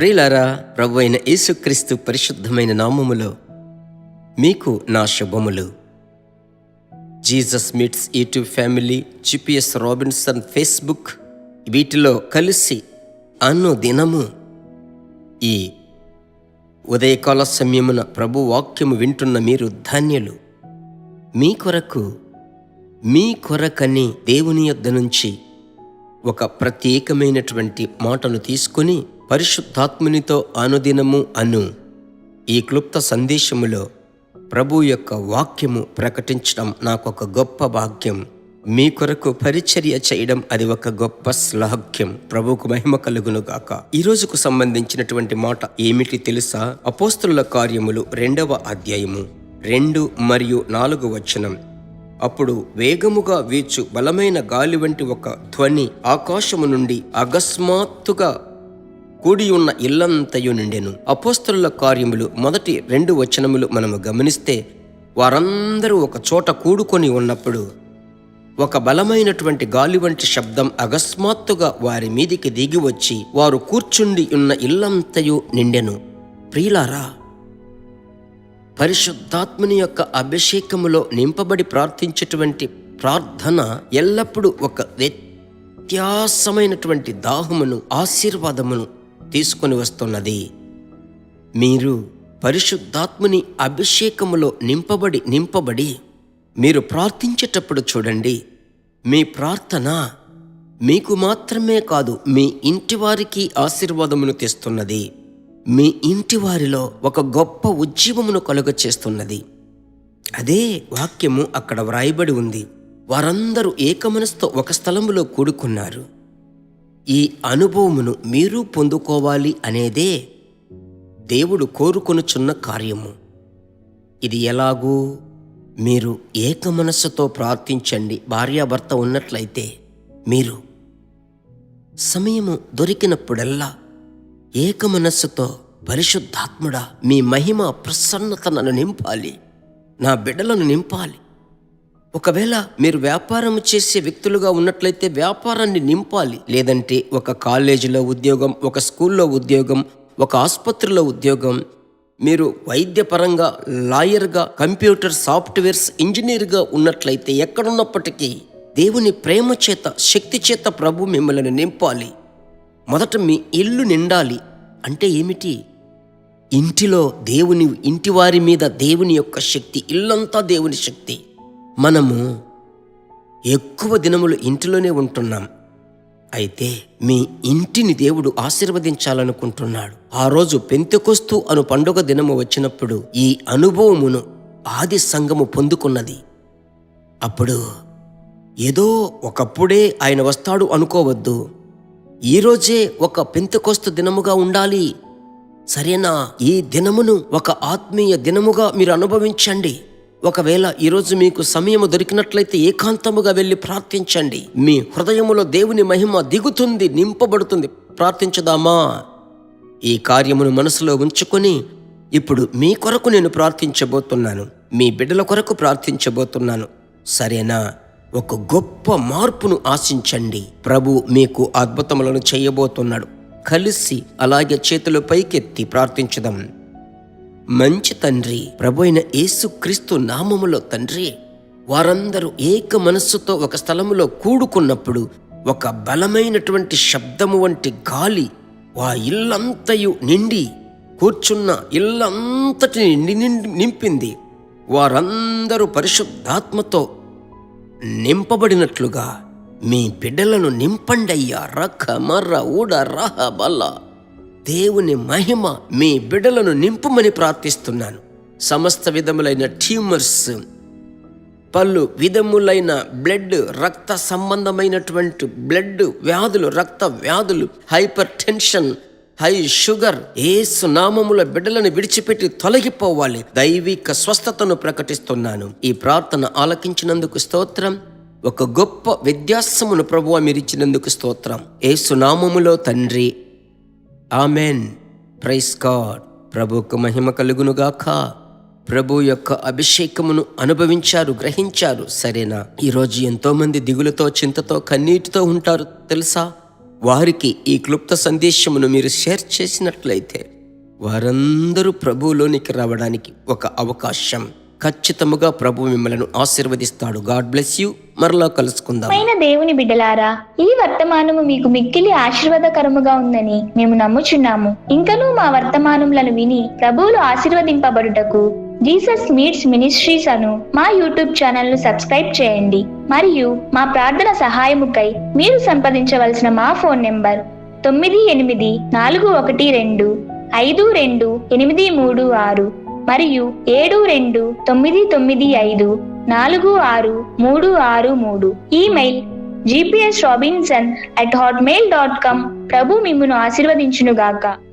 ప్రియులారా, ప్రభు అయిన యేసుక్రీస్తు పరిశుద్ధమైన నామములో మీకు నా శుభములు. Jesus meets YouTube family, GPS Robinson Facebook, వీటిలో కలిసి దినము ఈ ఉదయకాల సమయమున ప్రభు వాక్యము వింటున్న మీరు ధన్యులు. మీ కొరకని దేవుని యొద్ద నుంచి ఒక ప్రత్యేకమైనటువంటి మాటను తీసుకొని పరిశుద్ధాత్మునితో అనుదినము ఈ క్లుప్త సందేశములో ప్రభు యొక్క వాక్యము ప్రకటించడం నాకొక గొప్ప భాగ్యం. మీ కొరకు పరిచర్య చేయడం అది ఒక గొప్ప శ్లాఘ్యం. ప్రభువుకు మహిమ కలుగును గాక. ఈ రోజుకు సంబంధించినటువంటి మాట ఏమిటి తెలుసా? అపోస్తలుల కార్యములు 2వ అధ్యాయము 2 మరియు 4 వచనం. అప్పుడు వేగముగా వీచు బలమైన గాలి వంటి ఒక ధ్వని ఆకాశము నుండి అకస్మాత్తుగా కూడి ఉన్న ఇల్లంతయు నిండెను. అపోస్తలుల కార్యములు 1 వచనములు మనము గమనిస్తే, వారందరూ ఒక చోట కూడుకొని ఉన్నప్పుడు ఒక బలమైనటువంటి గాలి వంటి శబ్దం అకస్మాత్తుగా వారి మీదికి దిగి వచ్చి వారు కూర్చుండి ఉన్న ఇల్లంతయు నిండెను. ప్రియులారా, పరిశుద్ధాత్మని యొక్క అభిషేకములో నింపబడి ప్రార్థించేటువంటి ప్రార్థన ఎల్లప్పుడూ ఒక వ్యత్యాసమైనటువంటి దాహమును, ఆశీర్వాదమును తీసుకొని వస్తున్నది. మీరు పరిశుద్ధాత్మని అభిషేకములో నింపబడి మీరు ప్రార్థించేటప్పుడు చూడండి, మీ ప్రార్థన మీకు మాత్రమే కాదు, మీ ఇంటి వారికి ఆశీర్వాదమును తెస్తున్నది. మీ ఇంటి వారిలో ఒక గొప్ప ఉజ్జీవమును కలుగచేస్తున్నది. అదే వాక్యము అక్కడ వ్రాయబడి ఉంది. వారందరూ ఏకమనసుతో ఒక స్థలములో కూడుకున్నారు. ఈ అనుభవమును మీరు పొందుకోవాలి అనేదే దేవుడు కోరుకొనుచున్న కార్యము. ఇది ఎలాగూ మీరు ఏకమనస్సుతో ప్రార్థించండి. భార్యాభర్త ఉన్నట్లయితే మీరు సమయము దొరికినప్పుడల్లా ఏకమనస్సుతో, పరిశుద్ధాత్ముడా, మీ మహిమ ప్రసన్నత నన్ను నింపాలి, నా బిడ్డలను నింపాలి. ఒకవేళ మీరు వ్యాపారం చేసే వ్యక్తులుగా ఉన్నట్లయితే వ్యాపారాన్ని నింపాలి. లేదంటే ఒక కాలేజీలో ఉద్యోగం, ఒక స్కూల్లో ఉద్యోగం, ఒక ఆసుపత్రిలో ఉద్యోగం, మీరు వైద్యపరంగా, లాయర్గా, కంప్యూటర్ సాఫ్ట్వేర్స్ ఇంజనీర్గా ఉన్నట్లయితే, ఎక్కడున్నప్పటికీ దేవుని ప్రేమ చేత, శక్తి చేత ప్రభు మిమ్మల్ని నింపాలి. మొదట మీ ఇల్లు నిండాలి. అంటే ఏమిటి? ఇంటిలో దేవుని, ఇంటి వారి మీద దేవుని యొక్క శక్తి, ఇల్లంతా దేవుని శక్తి. మనము ఎక్కువ దినములు ఇంటిలోనే ఉంటున్నాం. అయితే మీ ఇంటిని దేవుడు ఆశీర్వదించాలనుకుంటున్నాడు. ఆ రోజు పెంతెకొస్తు అను పండుగ దినము వచ్చినప్పుడు ఈ అనుభవమును ఆది సంఘము పొందుకున్నది. అప్పుడు ఏదో ఒకప్పుడే ఆయన వస్తాడు అనుకోవద్దు. ఈరోజే ఒక పెంతెకొస్తు దినముగా ఉండాలి. సరేనా? ఈ దినమును ఒక ఆత్మీయ దినముగా మీరు అనుభవించండి. ఒకవేళ ఈరోజు మీకు సమయము దొరికినట్లయితే ఏకాంతముగా వెళ్ళి ప్రార్థించండి. మీ హృదయములో దేవుని మహిమ దిగుతుంది, నింపబడుతుంది. ప్రార్థించుదామా? ఈ కార్యమును మనసులో ఉంచుకొని ఇప్పుడు మీ కొరకు నేను ప్రార్థించబోతున్నాను, మీ బిడ్డల కొరకు ప్రార్థించబోతున్నాను. సరేనా? ఒక గొప్ప మార్పును ఆశించండి. ప్రభు మీకు అద్భుతములను చేయబోతున్నాడు. కలిసి అలాగే చేతులు పైకెత్తి ప్రార్థించుదాం. మంచి తండ్రి, ప్రభు అయిన యేసుక్రీస్తు నామములో తండ్రి, వారందరూ ఏక మనస్సుతో ఒక స్థలములో కూడుకున్నప్పుడు ఒక బలమైనటువంటి శబ్దము వంటి గాలి ఆ ఇల్లంతయు నిండి, కూర్చున్న ఇల్లంతటిని నింపింది. వారందరూ పరిశుద్ధాత్మతో నింపబడినట్లుగా మీ బిడ్డలను నింపండయ్యా. రఖ మర్ర ఊడ రహ బల్ల. దేవుని మహిమ మీ బిడ్డలను నింపుమని ప్రార్థిస్తున్నాను. సమస్త విధములైన ట్యూమర్స్, పలు విధములైన బ్లడ్, రక్త సంబంధమైనటువంటి బ్లడ్ వ్యాధులు, రక్త వ్యాధులు, హైపర్ టెన్షన్, హై షుగర్, యేసు నామముల బిడ్డలను విడిచిపెట్టి తొలగిపోవాలి. దైవిక స్వస్థతను ప్రకటిస్తున్నాను. ఈ ప్రార్థన ఆలకించినందుకు స్తోత్రం. ఒక గొప్ప వ్యత్యాసమును ప్రభువా మీరిచ్చినందుకు స్తోత్రం. యేసు నామములో తండ్రి, ఆమెన్. Praise God. ప్రభువుకు మహిమ కలుగునుగాక. ప్రభు యొక్క అభిషేకమును అనుభవించారు, గ్రహించారు. సరేనా? ఈరోజు ఎంతోమంది దిగులతో, చింతతో, కన్నీటితో ఉంటారు తెలుసా? వారికి ఈ క్లుప్త సందేశమును మీరు షేర్ చేసినట్లయితే వారందరూ ప్రభువులోనికి రావడానికి ఒక అవకాశం. ఖచ్చితముగా ప్రభు మిమ్మల్ని ఆశీర్వదిస్తాడు. God bless you. మరలా కలుసుకుందాం. దేవుని బిడ్డలారా, ఈ వర్తమానము మీకు మిక్కిలి ఆశీర్వాదకరముగా ఉందని మేము నమ్ముచున్నాము. ఇంకనూ మా వర్తమానములను విని ప్రభువులు ఆశీర్వదింపబడుటకు జీసస్ మీట్స్ మినిస్ట్రీస్ అను మా యూట్యూబ్ ఛానల్ ను సబ్స్క్రైబ్ చేయండి. మరియు మా ప్రార్థన సహాయముకై మీరు సంప్రదించవలసిన మా ఫోన్ నెంబర్ 9842528286 మరియు 7299546363. Email gpsrobinson@hotmail.com. ప్రభు మిమ్మును ఆశీర్వదించునుగాక.